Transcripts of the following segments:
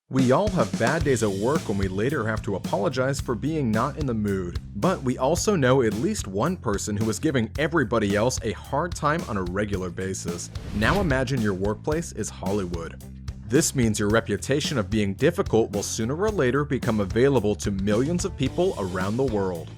We all have bad days at work when we later have to apologize for being not in the mood, but we also know at least one person who is giving everybody else a hard time on a regular basis. Now imagine your workplace is Hollywood. This means your reputation of being difficult will sooner or later become available to millions of people around the world.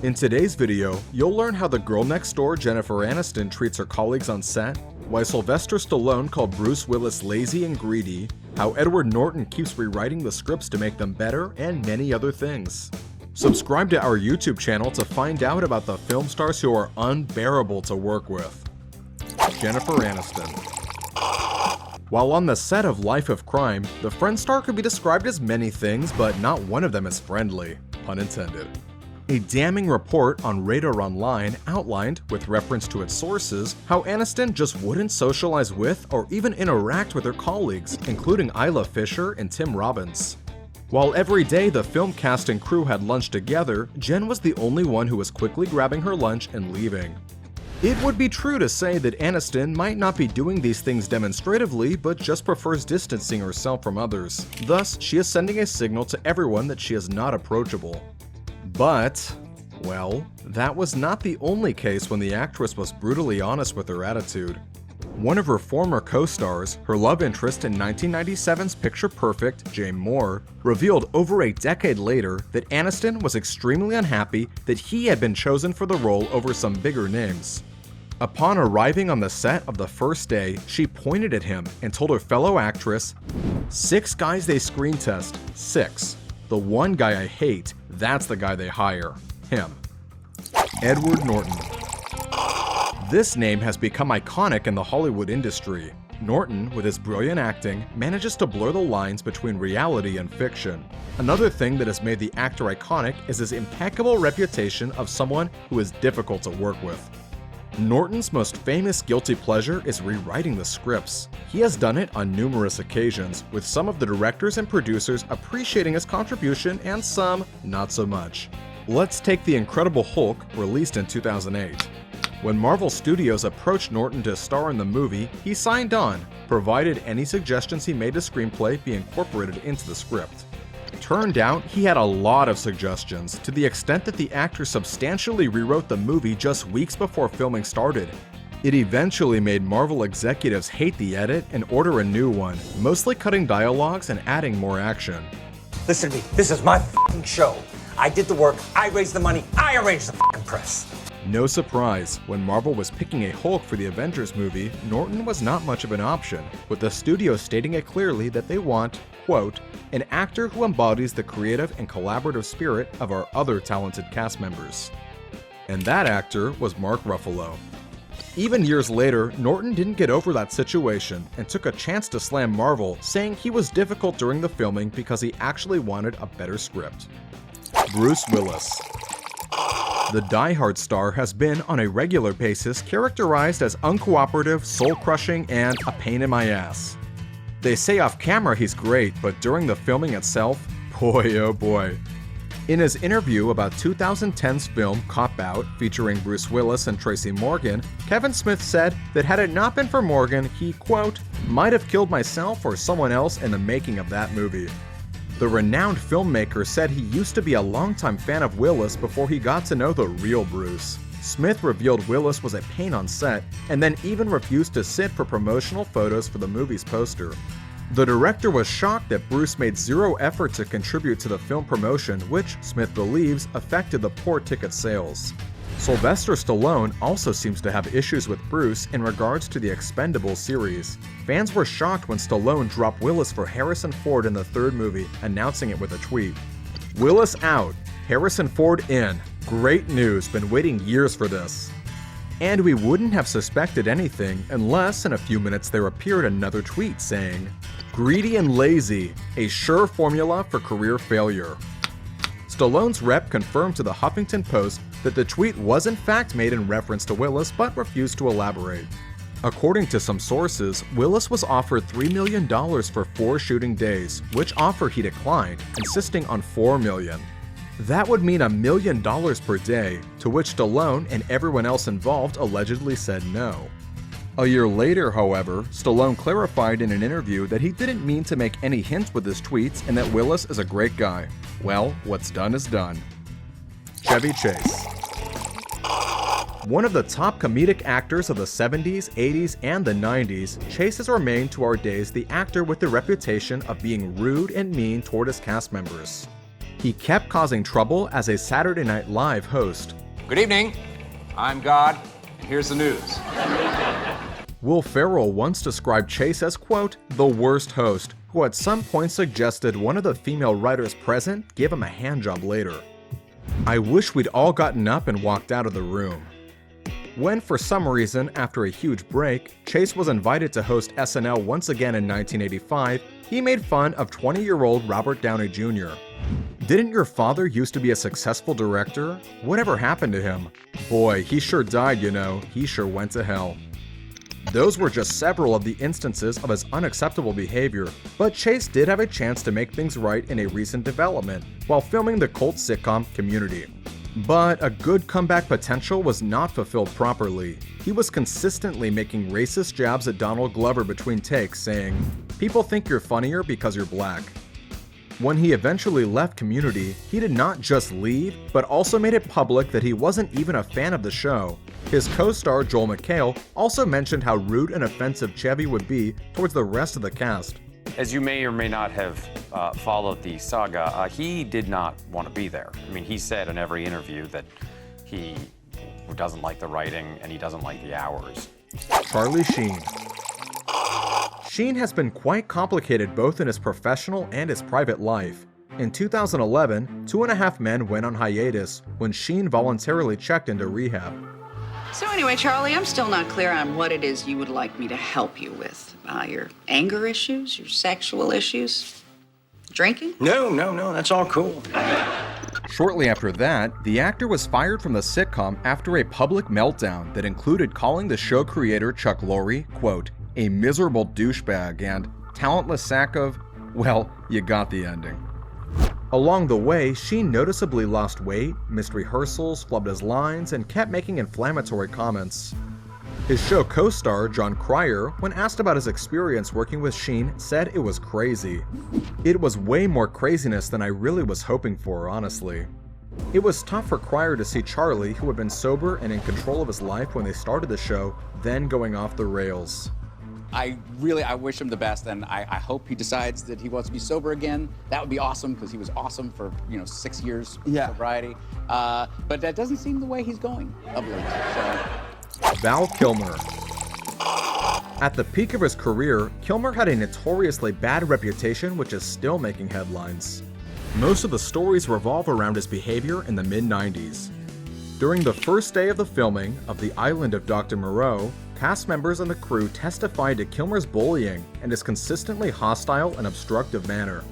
In today's video, you'll learn how the girl next door Jennifer Aniston treats her colleagues on set, why Sylvester Stallone called Bruce Willis lazy and greedy, how Edward Norton keeps rewriting the scripts to make them better, and many other things. Subscribe to our YouTube channel to find out about the film stars who are unbearable to work with. Jennifer Aniston. While on the set of Life of Crime, the Friends star could be described as many things, but not one of them is friendly, pun intended. A damning report on Radar Online outlined, with reference to its sources, how Aniston just wouldn't socialize with or even interact with her colleagues, including Isla Fisher and Tim Robbins. While every day the film cast and crew had lunch together, Jen was the only one who was quickly grabbing her lunch and leaving. It would be true to say that Aniston might not be doing these things demonstratively, but just prefers distancing herself from others. Thus, she is sending a signal to everyone that she is not approachable. But, well, that was not the only case when the actress was brutally honest with her attitude. One of her former co-stars, her love interest in 1997's Picture Perfect, Jane Moore, revealed over a decade later that Aniston was extremely unhappy that he had been chosen for the role over some bigger names. Upon arriving on the set of the first day, she pointed at him and told her fellow actress, "6 guys they screen test, 6. The one guy I hate, that's the guy they hire. Him." Edward Norton. This name has become iconic in the Hollywood industry. Norton, with his brilliant acting, manages to blur the lines between reality and fiction. Another thing that has made the actor iconic is his impeccable reputation of someone who is difficult to work with. Norton's most famous guilty pleasure is rewriting the scripts. He has done it on numerous occasions, with some of the directors and producers appreciating his contribution and some not so much. Let's take The Incredible Hulk, released in 2008. When Marvel Studios approached Norton to star in the movie, he signed on, provided any suggestions he made to screenplay be incorporated into the script. Turned out, he had a lot of suggestions, to the extent that the actor substantially rewrote the movie just weeks before filming started. It eventually made Marvel executives hate the edit and order a new one, mostly cutting dialogues and adding more action. Listen to me, this is my f***ing show. I did the work, I raised the money, I arranged the f***ing press. No surprise, when Marvel was picking a Hulk for the Avengers movie, Norton was not much of an option, with the studio stating it clearly that they want, quote, "an actor who embodies the creative and collaborative spirit of our other talented cast members." And that actor was Mark Ruffalo. Even years later, Norton didn't get over that situation and took a chance to slam Marvel, saying he was difficult during the filming because he actually wanted a better script. Bruce Willis. The Die Hard star has been, on a regular basis, characterized as uncooperative, soul-crushing, and a pain in my ass. They say off camera he's great, but during the filming itself, boy oh boy. In his interview about 2010's film Cop Out, featuring Bruce Willis and Tracy Morgan, Kevin Smith said that had it not been for Morgan, he, quote, "might have killed myself or someone else in the making of that movie." The renowned filmmaker said he used to be a longtime fan of Willis before he got to know the real Bruce. Smith revealed Willis was a pain on set, and then even refused to sit for promotional photos for the movie's poster. The director was shocked that Bruce made zero effort to contribute to the film promotion, which, Smith believes, affected the poor ticket sales. Sylvester Stallone also seems to have issues with Bruce in regards to the Expendables series. Fans were shocked when Stallone dropped Willis for Harrison Ford in the third movie, announcing it with a tweet. "Willis out, Harrison Ford in. Great news, been waiting years for this." And we wouldn't have suspected anything unless in a few minutes there appeared another tweet saying, "Greedy and lazy, a sure formula for career failure." Stallone's rep confirmed to the Huffington Post that the tweet was in fact made in reference to Willis, but refused to elaborate. According to some sources, Willis was offered $3 million for 4 shooting days, which offer he declined, insisting on $4 million. That would mean $1 million per day, to which Stallone and everyone else involved allegedly said no. A year later, however, Stallone clarified in an interview that he didn't mean to make any hints with his tweets and that Willis is a great guy. Well, what's done is done. Chevy Chase. One of the top comedic actors of the 70s, 80s, and the 90s, Chase has remained to our days the actor with the reputation of being rude and mean toward his cast members. He kept causing trouble as a Saturday Night Live host. Good evening. I'm God, and here's the news. Will Ferrell once described Chase as, quote, the worst host, who at some point suggested one of the female writers present give him a handjob later. I wish we'd all gotten up and walked out of the room. When, for some reason, after a huge break, Chase was invited to host SNL once again in 1985, he made fun of 20-year-old Robert Downey Jr. Didn't your father used to be a successful director? Whatever happened to him? Boy, he sure died, you know. He sure went to hell. Those were just several of the instances of his unacceptable behavior, but Chase did have a chance to make things right in a recent development while filming the cult sitcom Community. But a good comeback potential was not fulfilled properly. He was consistently making racist jabs at Donald Glover between takes, saying, "People think you're funnier because you're black." When he eventually left Community, he did not just leave, but also made it public that he wasn't even a fan of the show. His co-star Joel McHale also mentioned how rude and offensive Chevy would be towards the rest of the cast. As you may or may not have followed the saga, he did not want to be there. I mean, he said in every interview that he doesn't like the writing and he doesn't like the hours. Charlie Sheen. Sheen has been quite complicated both in his professional and his private life. In 2011, 2.5 Men went on hiatus when Sheen voluntarily checked into rehab. So anyway, Charlie, I'm still not clear on what it is you would like me to help you with. Your anger issues, your sexual issues, drinking? No, that's all cool. Shortly after that, the actor was fired from the sitcom after a public meltdown that included calling the show creator Chuck Lorre, quote, a miserable douchebag and talentless sack of, well, you got the ending. Along the way, Sheen noticeably lost weight, missed rehearsals, flubbed his lines, and kept making inflammatory comments. His show co-star, John Cryer, when asked about his experience working with Sheen, said it was crazy. It was way more craziness than I really was hoping for, honestly. It was tough for Cryer to see Charlie, who had been sober and in control of his life when they started the show, then going off the rails. I wish him the best, and I hope he decides that he wants to be sober again. That would be awesome, because he was awesome for 6 years sobriety. But that doesn't seem the way he's going of late. So. Val Kilmer. At the peak of his career, Kilmer had a notoriously bad reputation which is still making headlines. Most of the stories revolve around his behavior in the mid-90s. During the first day of the filming of The Island of Dr. Moreau, cast members and the crew testified to Kilmer's bullying and his consistently hostile and obstructive manner.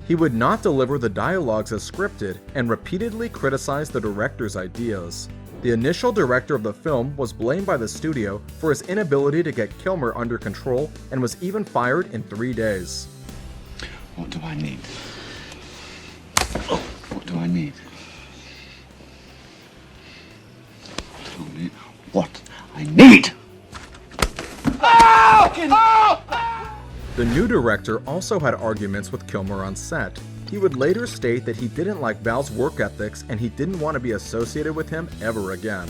He would not deliver the dialogues as scripted and repeatedly criticized the director's ideas. The initial director of the film was blamed by the studio for his inability to get Kilmer under control and was even fired in 3 days. What do I need? What do I need? Tell me what I need! The new director also had arguments with Kilmer on set. He would later state that he didn't like Val's work ethics and he didn't want to be associated with him ever again.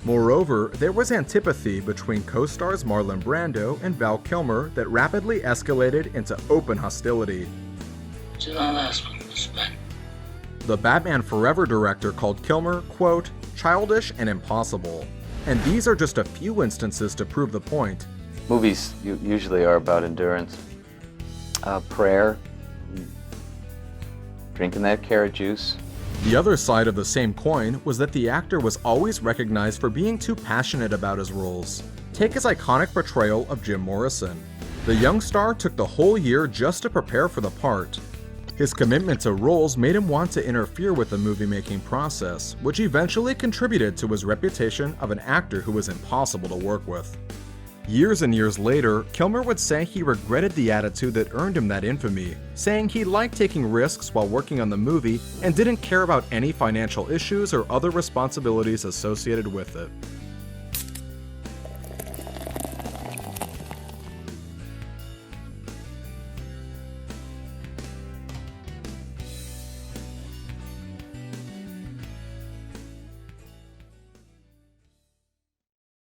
Moreover, there was antipathy between co-stars Marlon Brando and Val Kilmer that rapidly escalated into open hostility. Did I ask for respect? The Batman Forever director called Kilmer, quote, childish and impossible. And these are just a few instances to prove the point. Movies usually are about endurance, prayer, drinking that carrot juice. The other side of the same coin was that the actor was always recognized for being too passionate about his roles. Take his iconic portrayal of Jim Morrison. The young star took the whole year just to prepare for the part. His commitment to roles made him want to interfere with the movie-making process, which eventually contributed to his reputation of an actor who was impossible to work with. Years and years later, Kilmer would say he regretted the attitude that earned him that infamy, saying he liked taking risks while working on the movie and didn't care about any financial issues or other responsibilities associated with it.